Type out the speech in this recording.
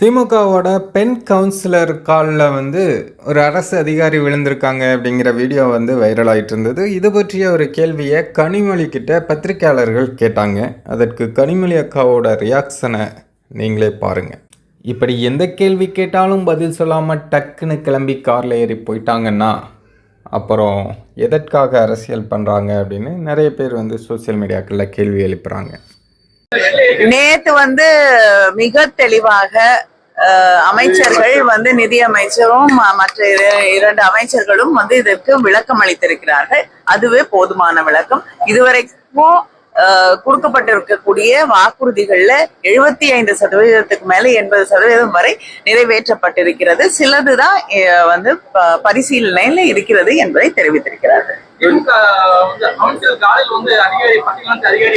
திமுகவோட பெண் கவுன்சிலர் காலில் ஒரு அரசு அதிகாரி விழுந்திருக்காங்க அப்படிங்கிற வீடியோ வைரல் ஆகிட்டு இருந்தது. இது பற்றிய ஒரு கேள்வியை கனிமொழி கிட்ட பத்திரிகையாளர்கள் கேட்டாங்க. அதற்கு கனிமொழி அக்காவோட ரியாக்ஷனை நீங்களே பாருங்கள். இப்படி எந்த கேள்வி கேட்டாலும் பதில் சொல்லாமல் டக்குன்னு கிளம்பி காரில் ஏறி போயிட்டாங்கன்னா அப்புறம் எதற்காக அரசியல் பண்ணுறாங்க அப்படின்னு நிறைய பேர் சோசியல் மீடியாக்களில் கேள்வி எழுப்புறாங்க. நேத்து மிக தெளிவாக அமைச்சர்கள் நிதி அமைச்சரும் மற்ற இரண்டு அமைச்சர்களும் இதற்கு விளக்கம் அளித்திருக்கிறார்கள். அதுவே போதுமான விளக்கம். இதுவரைக்கும் கொடுக்கப்பட்டிருக்கக்கூடிய வாக்குறுதிகள்ல 75% மேல 80% வரை நிறைவேற்றப்பட்டிருக்கிறது. சிலதுதான் பரிசீலனையில இருக்கிறது என்பதை தெரிவித்திருக்கிறார்கள். அதிகாரி